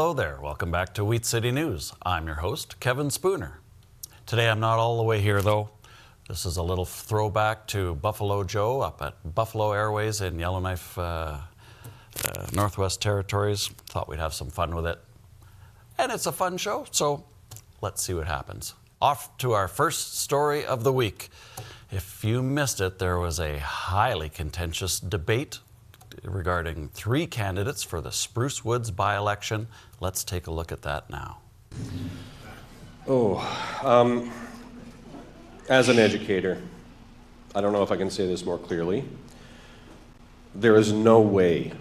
Hello there, welcome back to Wheat City News. I'm your host, Kevin Spooner. Today I'm not all the way here though. This is a little throwback to Buffalo Joe up at Buffalo Airways in Yellowknife, Northwest Territories. Thought we'd have some fun with it. And it's a fun show, so let's see what happens. Off to our first story of the week. If you missed it, there was a highly contentious debate regarding 3 candidates for the Spruce Woods by-election. Let's take a look at that now. As an educator, I don't know if I can say this more clearly. There is no way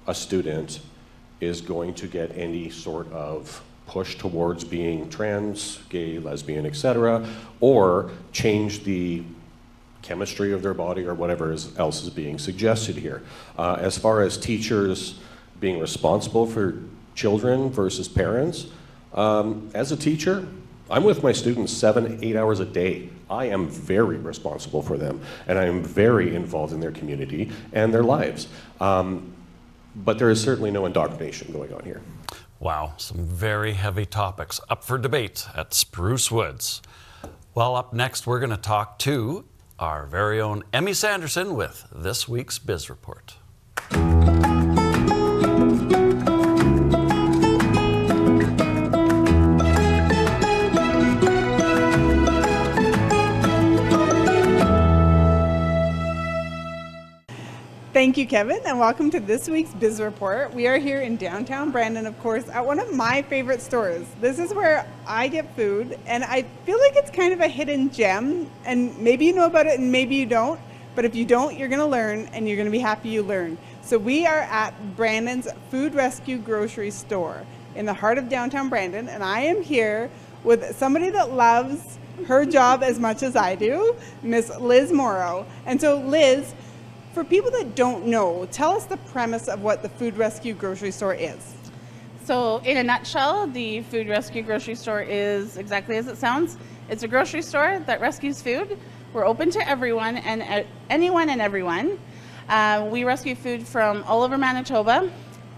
a student is going to get any sort of push towards being trans, gay, lesbian, etc., or change the chemistry of their body or whatever else is being suggested here. As far as teachers being responsible for children versus parents, as a teacher, I'm with my students 7-8 hours a day. I am very responsible for them, and I am very involved in their community and their lives. But there is certainly no indoctrination going on here. Wow, some very heavy topics up for debate at Spruce Woods. Well, up next we're going to talk to our very own Emmy Sanderson with this week's Biz Report. Thank you, Kevin, and welcome to this week's Biz Report. We are here in downtown Brandon, of course, at one of my favorite stores. This is where I get food, and I feel like it's kind of a hidden gem, and maybe you know about it and maybe you don't, but if you don't, you're going to learn, and you're going to be happy you learned. So we are at Brandon's Food Rescue Grocery Store in the heart of downtown Brandon, and I am here with somebody that loves her job as much as I do, Miss Liz Morrow. And so, Liz, for people that don't know, tell us the premise of what the Food Rescue Grocery Store is. So in a nutshell, the Food Rescue Grocery Store is exactly as it sounds. It's a grocery store that rescues food. We're open to everyone and anyone and everyone. We rescue food from all over Manitoba,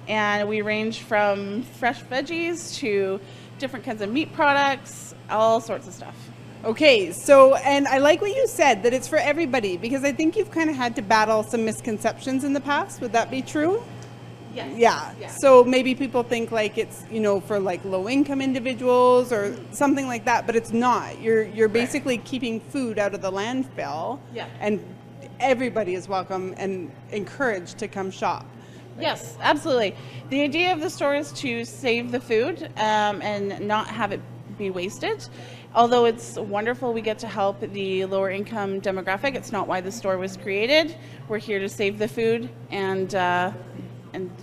and we range from fresh veggies to different kinds of meat products, all sorts of stuff. Okay, so, and I like what you said, that it's for everybody, because I think you've kind of had to battle some misconceptions in the past. Would that be true? Yes. Yeah. So maybe people think like it's, you know, for like low-income individuals or something like that, but it's not. You're basically keeping food out of the landfill, and everybody is welcome and encouraged to come shop. Yes, absolutely. The idea of the store is to save the food and not have it be wasted. Although it's wonderful we get to help the lower income demographic, it's not why the store was created. We're here to save the food, and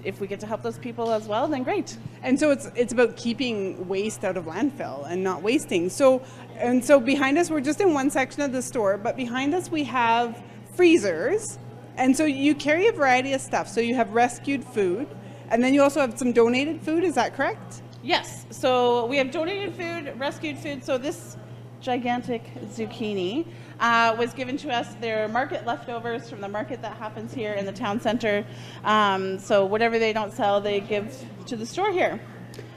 if we get to help those people as well, then great. And so it's about keeping waste out of landfill and not wasting. So behind us, we're just in one section of the store, but behind us we have freezers. And so you carry a variety of stuff. So you have rescued food, and then you also have some donated food, is that correct? Yes, so we have donated food, rescued food. So this gigantic zucchini was given to us. They're market leftovers from the market that happens here in the town center. So whatever they don't sell, they give to the store here.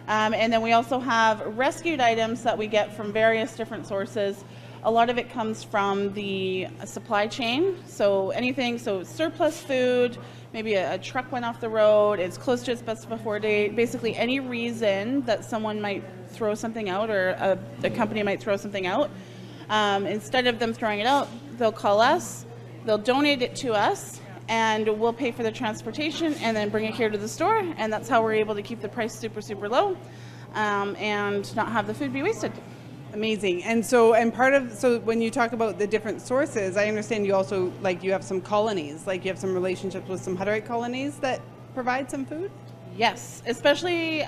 And then we also have rescued items that we get from various different sources. A lot of it comes from the supply chain. So anything, so surplus food, maybe a truck went off the road, it's close to its best before date, basically any reason that someone might throw something out or a company might throw something out. Instead of them throwing it out, they'll call us, they'll donate it to us, and we'll pay for the transportation and then bring it here to the store, and that's how we're able to keep the price super, super low and not have the food be wasted. Amazing. And so, so when you talk about the different sources, I understand you also, like, you have some colonies, like you have some relationships with some Hutterite colonies that provide some food? Yes, especially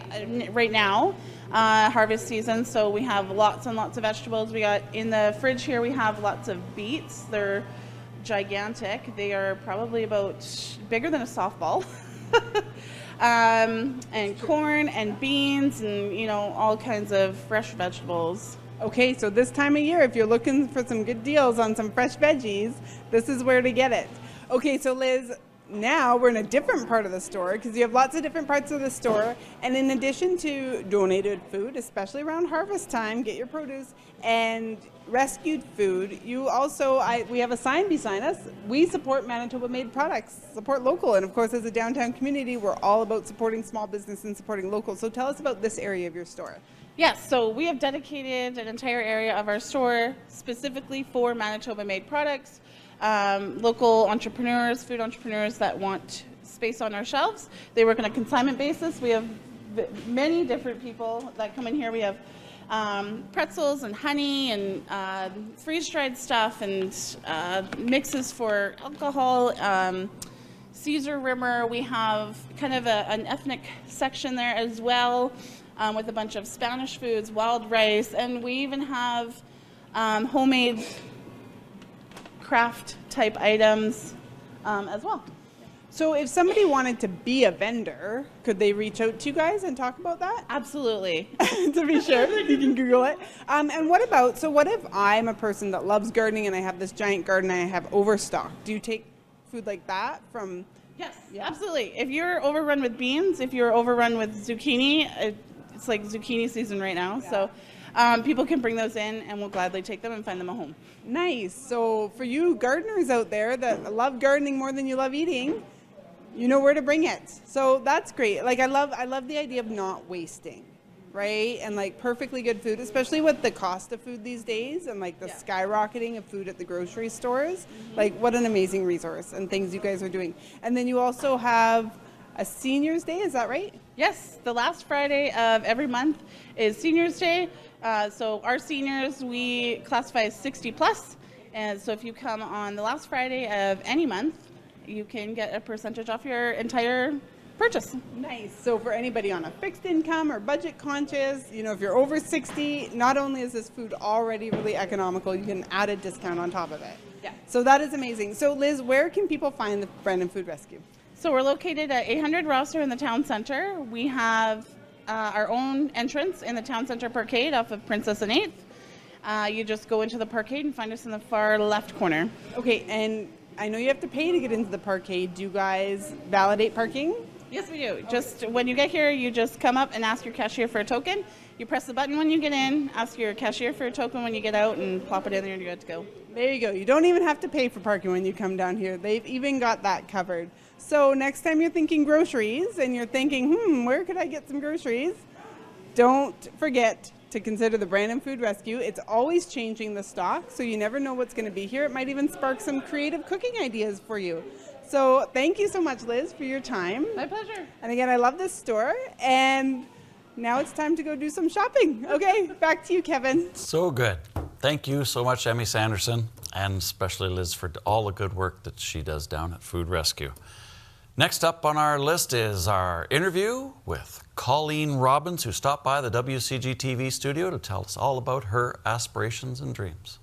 right now, harvest season, so we have lots and lots of vegetables. We got, in the fridge here, we have lots of beets. They're gigantic. They are probably about bigger than a softball. And corn and beans and, you know, all kinds of fresh vegetables. Okay, so this time of year, if you're looking for some good deals on some fresh veggies, this is where to get it. Okay, so Liz, now we're in a different part of the store because you have lots of different parts of the store. And in addition to donated food, especially around harvest time, get your produce, and rescued food, you also, we have a sign beside us. We support Manitoba-made products, support local. And of course, as a downtown community, we're all about supporting small business and supporting local. So tell us about this area of your store. Yes, so we have dedicated an entire area of our store specifically for Manitoba-made products. Local entrepreneurs, food entrepreneurs that want space on our shelves. They work on a consignment basis. We have many different people that come in here. We have pretzels and honey and freeze-dried stuff and mixes for alcohol, Caesar rimmer. We have kind of an ethnic section there as well, with a bunch of Spanish foods, wild rice, and we even have homemade craft type items as well. So if somebody wanted to be a vendor, could they reach out to you guys and talk about that? Absolutely. To be sure, you can Google it. And what if I'm a person that loves gardening and I have this giant garden and I have overstock? Do you take food like that from? Yes, yeah. Absolutely. If you're overrun with beans, if you're overrun with zucchini, it's like zucchini season right now. Yeah. So people can bring those in and we'll gladly take them and find them a home. Nice. So for you gardeners out there that love gardening more than you love eating, you know where to bring it. So that's great. Like I love the idea of not wasting, right? And like perfectly good food, especially with the cost of food these days and like the skyrocketing of food at the grocery stores. Mm-hmm. Like what an amazing resource and things you guys are doing. And then you also have a Seniors Day, is that right? Yes, the last Friday of every month is Seniors Day. So our seniors, we classify as 60 plus. And so if you come on the last Friday of any month, you can get a percentage off your entire purchase. Nice. So for anybody on a fixed income or budget conscious, you know, if you're over 60, not only is this food already really economical, you can add a discount on top of it. Yeah. So that is amazing. So Liz, where can people find the Brandon Food Rescue? So we're located at 800 Rosser in the town center. We have our own entrance in the town center parkade off of Princess and 8th. You just go into the parkade and find us in the far left corner. Okay, and I know you have to pay to get into the parkade. Do you guys validate parking? Yes, we do. Okay. Just when you get here, you just come up and ask your cashier for a token. You press the button when you get in, ask your cashier for a token when you get out, and plop it in there and you're good to go. There you go. You don't even have to pay for parking when you come down here. They've even got that covered. So next time you're thinking groceries and you're thinking, where could I get some groceries? Don't forget to consider the Brandon Food Rescue. It's always changing the stock, so you never know what's going to be here. It might even spark some creative cooking ideas for you. So thank you so much, Liz, for your time. My pleasure. And again, I love this store. And now it's time to go do some shopping. Okay, back to you, Kevin. So good. Thank you so much, Emmy Sanderson, and especially Liz for all the good work that she does down at Food Rescue. Next up on our list is our interview with Colleen Robbins, who stopped by the WCGtv studio to tell us all about her aspirations and dreams.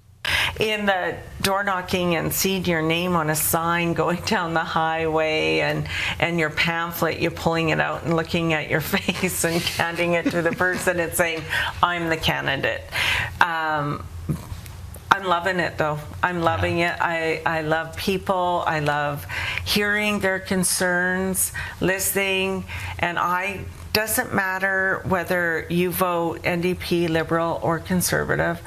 In the door knocking and seeing your name on a sign going down the highway and your pamphlet, you're pulling it out and looking at your face and handing it to the person and saying, I'm the candidate. I'm loving it though. I'm loving it. I love people. I love hearing their concerns, listening, and doesn't matter whether you vote NDP, Liberal, or Conservative,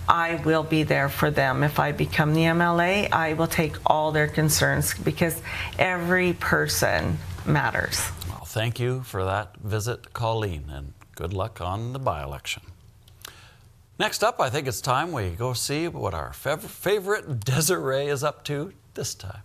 I will be there for them. If I become the MLA, I will take all their concerns because every person matters. Well, thank you for that visit, Colleen, and good luck on the by-election. Next up, I think it's time we go see what our favorite Desiree is up to this time.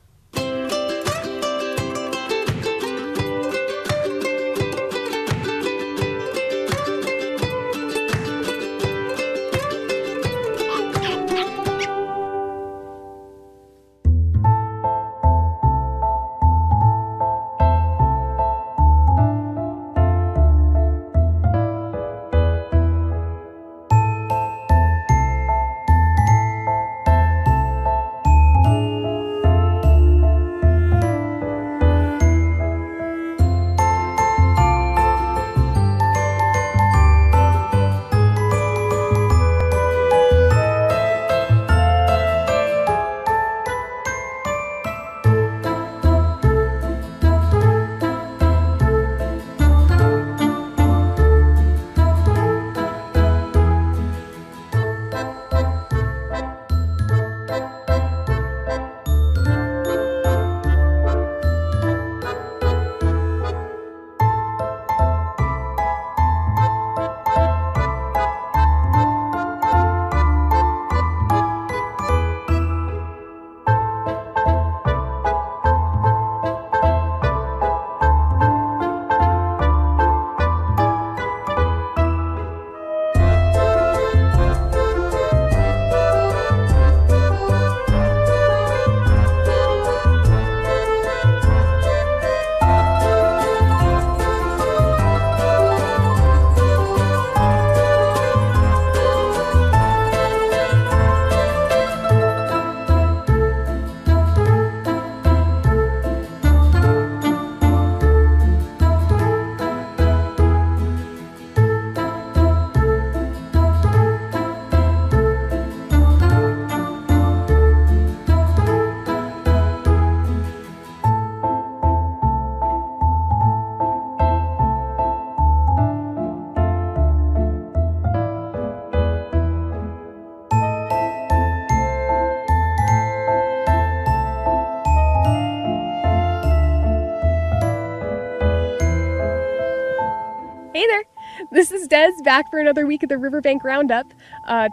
Des, back for another week of the Riverbank Roundup.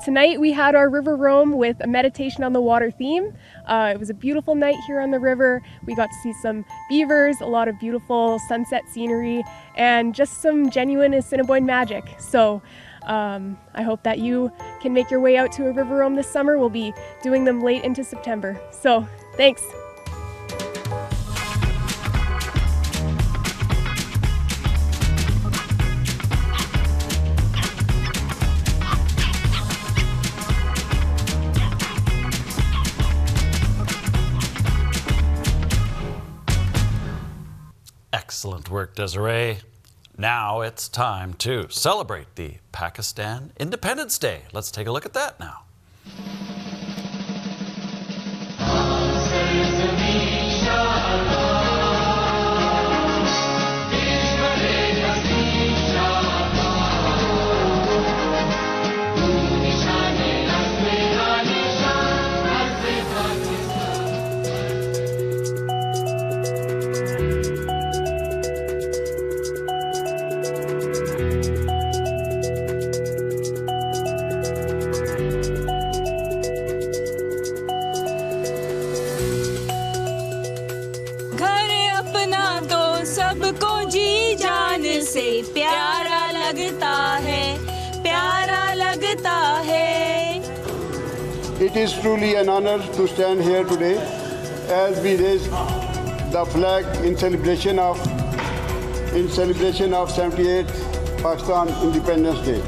Tonight we had our river roam with a meditation on the water theme. It was a beautiful night here on the river. We got to see some beavers, a lot of beautiful sunset scenery, and just some genuine Assiniboine magic. So I hope that you can make your way out to a river roam this summer. We'll be doing them late into September. So thanks. Excellent work, Desiree. Now it's time to celebrate the Pakistan Independence Day. Let's take a look at that now. It is truly an honor to stand here today as we raise the flag in celebration of 78th Pakistan Independence Day.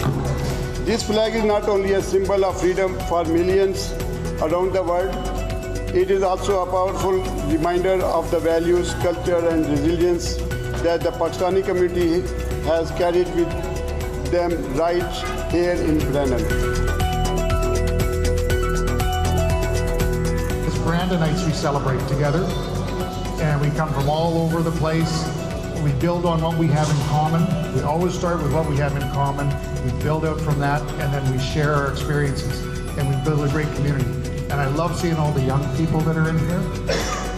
This flag is not only a symbol of freedom for millions around the world, it is also a powerful reminder of the values, culture and resilience that the Pakistani community has carried with them right here in Brandon. Brandonites we celebrate together, and we come from all over the place. We build on what we have in common. We always start with what we have in common. We build out from that, and then we share our experiences, and we build a great community. And I love seeing all the young people that are in here,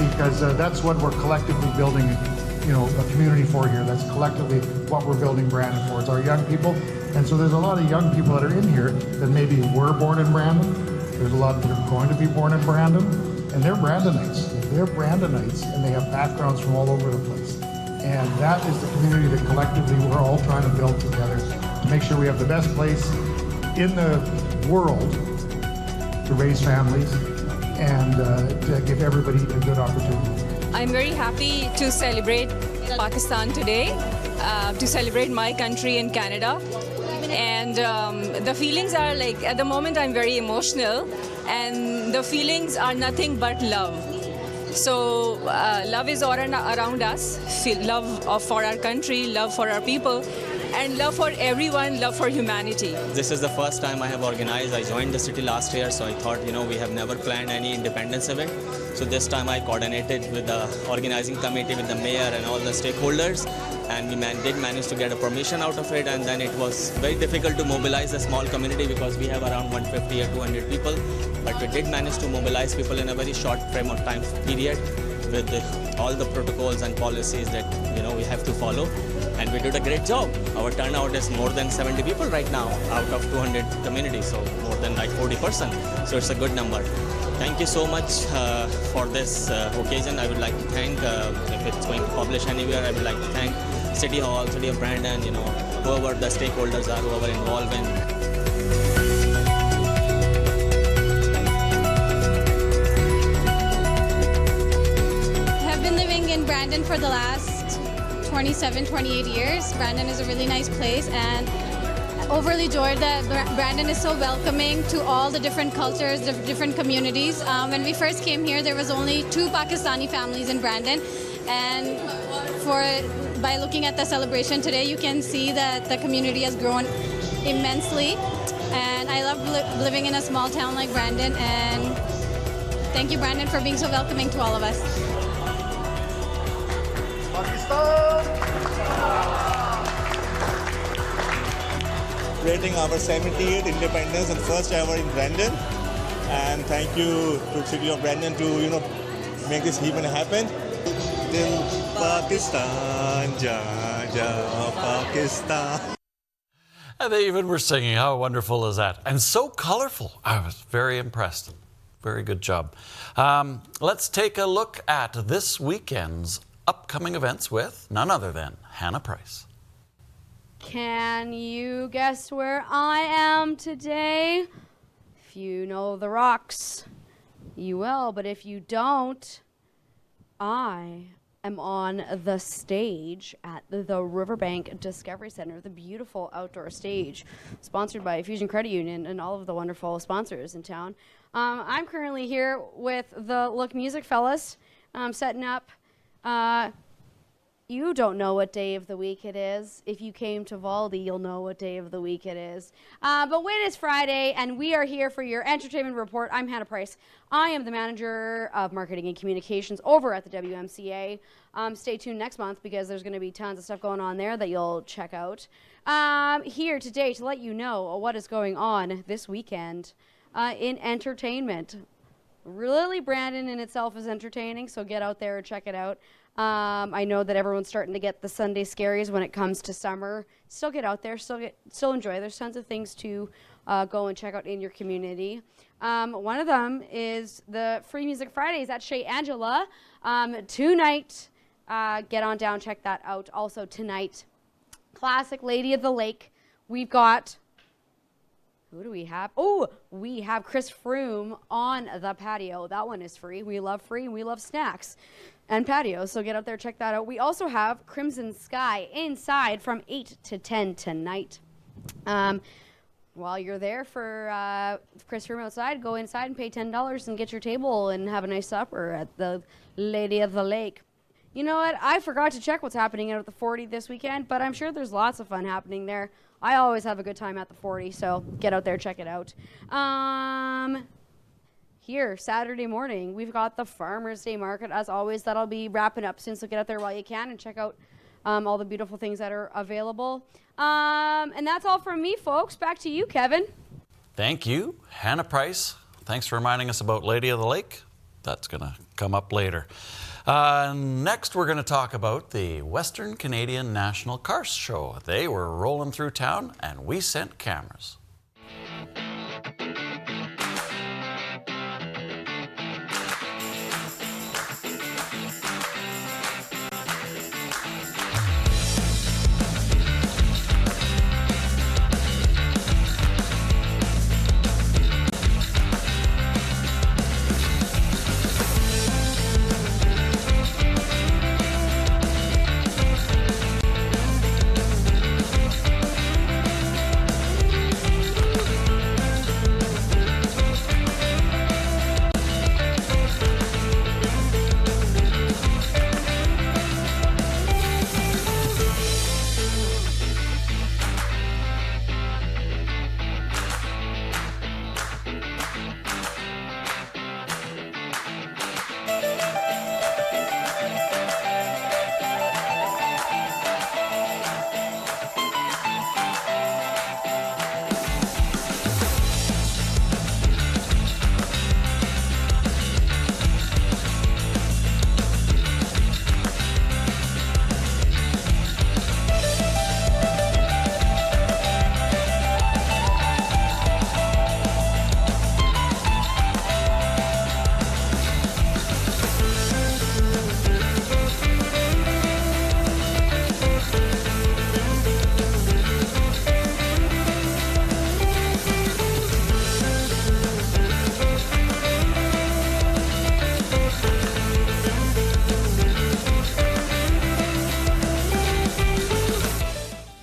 because that's what we're collectively building, a community for here. That's collectively what we're building Brandon for. It's our young people. And so there's a lot of young people that are in here that maybe were born in Brandon. There's a lot that are going to be born in Brandon. And they're Brandonites. They're Brandonites, and they have backgrounds from all over the place. And that is the community that collectively we're all trying to build together to make sure we have the best place in the world to raise families and to give everybody a good opportunity. I'm very happy to celebrate Pakistan today, to celebrate my country in Canada. And the feelings are like, at the moment I'm very emotional, and the feelings are nothing but love. So love is all around us, love for our country, love for our people, and love for everyone, love for humanity. This is the first time I have organized. I joined the city last year, so I thought, we have never planned any independence event. So this time I coordinated with the organizing committee, with the mayor and all the stakeholders, and we did manage to get a permission out of it. And then it was very difficult to mobilize a small community because we have around 150 or 200 people, but we did manage to mobilize people in a very short frame of time period with all the protocols and policies that we have to follow. And we did a great job. Our turnout is more than 70 people right now out of 200 communities, so more than like 40%. So it's a good number. Thank you so much for this occasion. I would like to thank, if it's going to publish anywhere, I would like to thank City Hall, City of Brandon, whoever the stakeholders are, whoever involved in. I've been living in Brandon for the last 27, 28 years. Brandon is a really nice place, and overly joyed that Brandon is so welcoming to all the different cultures, the different communities. When we first came here, there was only 2 Pakistani families in Brandon, and by looking at the celebration today, you can see that the community has grown immensely. And I love living in a small town like Brandon, and thank you, Brandon, for being so welcoming to all of us. Celebrating our 78th independence and first ever in Brandon, and thank you to City of Brandon to make this event happen. Dil Pakistan, ja ja Pakistan. And they even were singing. How wonderful is that? And so colorful. I was very impressed. Very good job. Let's take a look at this weekend's upcoming events with none other than Hannah Price. Can you guess where I am today? If you know the rocks, you will. But if you don't, I am on the stage at the Riverbank Discovery Center, the beautiful outdoor stage, sponsored by Fusion Credit Union and all of the wonderful sponsors in town. I'm currently here with the Look Music fellas, setting up. You don't know what day of the week it is. If you came to Valdi, you'll know what day of the week it is. But wait, it's Friday, and we are here for your entertainment report. I'm Hannah Price. I am the manager of marketing and communications over at the WMCA. Stay tuned next month because there's going to be tons of stuff going on there that you'll check out. Here today to let you know what is going on this weekend in entertainment. Really, Brandon in itself is entertaining, so get out there and check it out. I know that everyone's starting to get the Sunday scaries when it comes to summer. Still get out there, still enjoy. There's tons of things to go and check out in your community. One of them is the Free Music Fridays at Chez Angela. Tonight, get on down, check that out. Also tonight, classic Lady of the Lake. We've got, who do we have? Oh, we have Chris Froome on the patio. That one is free. We love free and we love snacks and patios, so get out there, check that out. We also have Crimson Sky inside from 8 to 10 tonight. While you're there for Chris Froome outside, go inside and pay $10 and get your table and have a nice supper at the Lady of the Lake. You know what? I forgot to check what's happening out at the 40 this weekend, but I'm sure there's lots of fun happening there. I always have a good time at the 40, so get out there, check it out. Here, Saturday morning, we've got the Farmers Day Market. As always, that'll be wrapping up soon, so get out there while you can and check out all the beautiful things that are available. And that's all from me, folks. Back to you, Kevin. Thank you, Hannah Price. Thanks for reminding us about Lady of the Lake. That's going to come up later. Next, we're going to talk about the Western Canadian National Karst Show. They were rolling through town, and we sent cameras.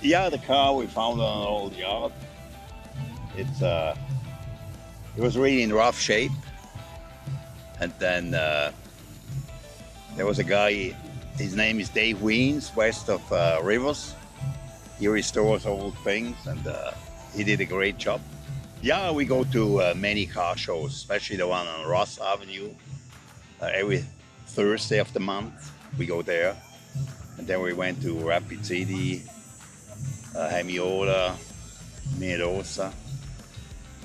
Yeah, the car we found on an old yard. It was really in rough shape. And then there was a guy, his name is Dave Weens, west of Rivers. He restores old things and he did a great job. Yeah, we go to many car shows, especially the one on Ross Avenue. Every Thursday of the month, we go there. And then we went to Rapid City, Hemiola, Mendoza.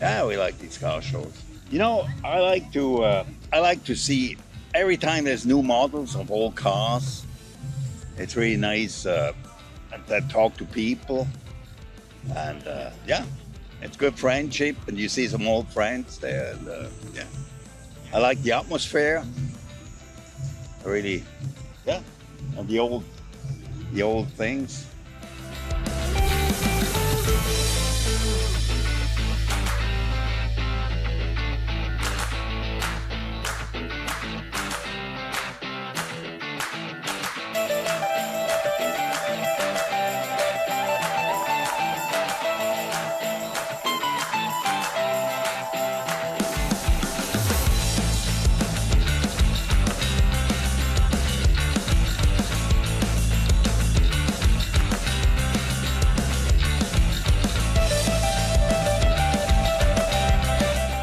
Yeah, we like these car shows. You know, I like to see every time there's new models of all cars. It's really nice and talk to people. And yeah, it's good friendship, and you see some old friends there. And yeah, I like the atmosphere. Really, yeah, and the old things.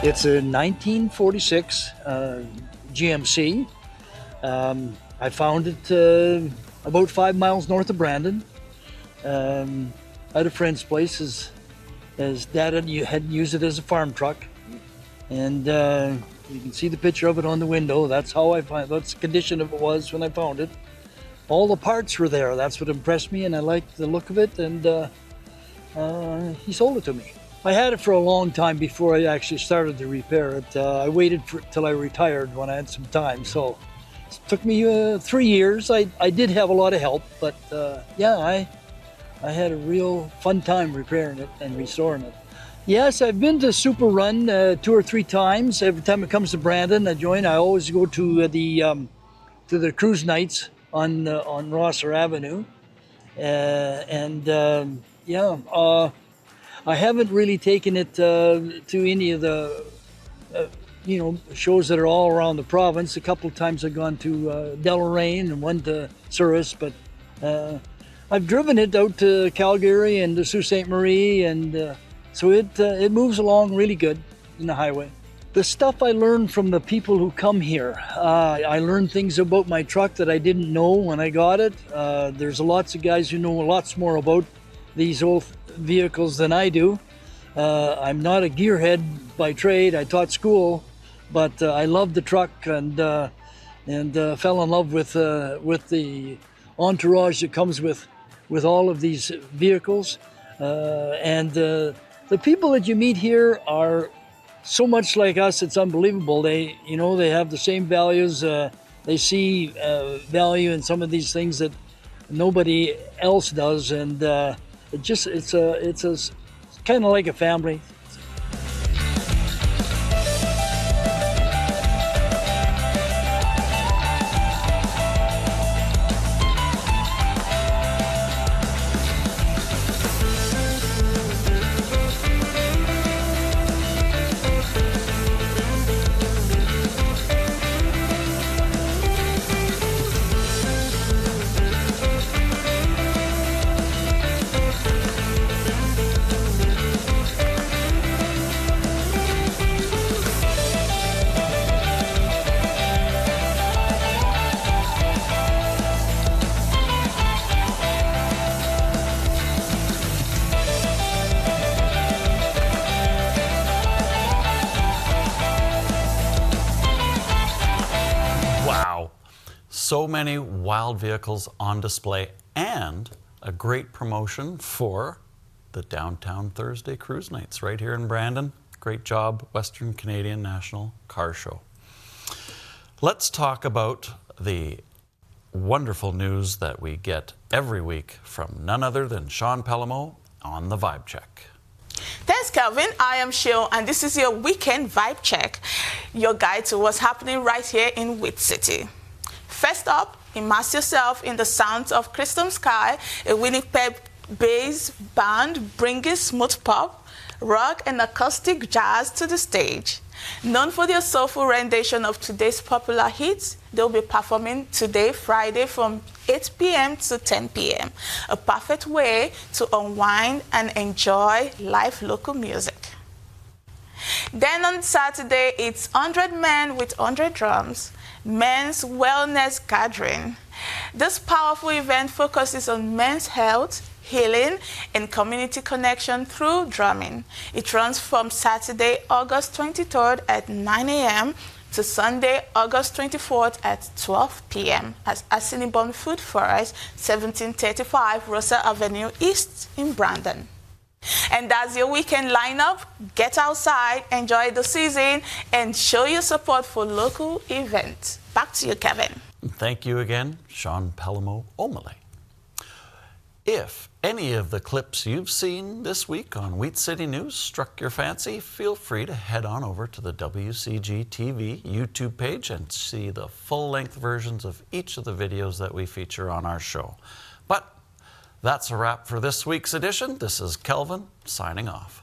It's a 1946 GMC. I found it about 5 miles north of Brandon. At a friend's place, as Dad had used it as a farm truck, and you can see the picture of it on the window. That's the condition of it was when I found it. All the parts were there. That's what impressed me, and I liked the look of it. And he sold it to me. I had it for a long time before I actually started to repair it. I waited till I retired when I had some time, so it took me 3 years. I did have a lot of help, but yeah, I had a real fun time repairing it and restoring it. Yes, I've been to Super Run 2 or 3 times. Every time it comes to Brandon, I join. I always go to the cruise nights on Rosser Avenue, yeah. I haven't really taken it to any of the shows that are all around the province. A couple of times I've gone to Deloraine and one to Souris, but I've driven it out to Calgary and to Sault Ste. Marie, and so it moves along really good in the highway. The stuff I learned from the people who come here, I learned things about my truck that I didn't know when I got it. There's lots of guys who know lots more about these old vehicles than I do. I'm not a gearhead by trade. I taught school, but I love the truck and fell in love with the entourage that comes with all of these vehicles. The people that you meet here are so much like us. It's unbelievable. They have the same values. They see value in some of these things that nobody else does, and it's kind of like a family. So many wild vehicles on display, and a great promotion for the Downtown Thursday Cruise Nights right here in Brandon. Great job, Western Canadian National Car Show. Let's talk about the wonderful news that we get every week from none other than Sean Pelamo on the Vibe Check. Thanks, Kelvin. I am Shil, and this is your weekend Vibe Check, your guide to what's happening right here in Whit City. First up, immerse yourself in the sounds of Crystal Sky, a Winnipeg-based band bringing smooth pop, rock, and acoustic jazz to the stage. Known for their soulful rendition of today's popular hits, they'll be performing today, Friday, from 8 p.m. to 10 p.m., a perfect way to unwind and enjoy live local music. Then on Saturday, it's 100 Men with 100 Drums, Men's Wellness Gathering. This powerful event focuses on men's health, healing, and community connection through drumming. It runs from Saturday, August 23rd at 9 a.m. to Sunday, August 24th at 12 p.m. at Assiniboine Food Forest, 1735 Rosa Avenue East in Brandon. And that's your weekend lineup. Get outside, enjoy the season, and show your support for local events. Back to you, Kevin. Thank you again, Sean Pelamo Omale. If any of the clips you've seen this week on Wheat City News struck your fancy, feel free to head on over to the WCGtv YouTube page and see the full-length versions of each of the videos that we feature on our show. But that's a wrap for this week's edition. This is Kelvin signing off.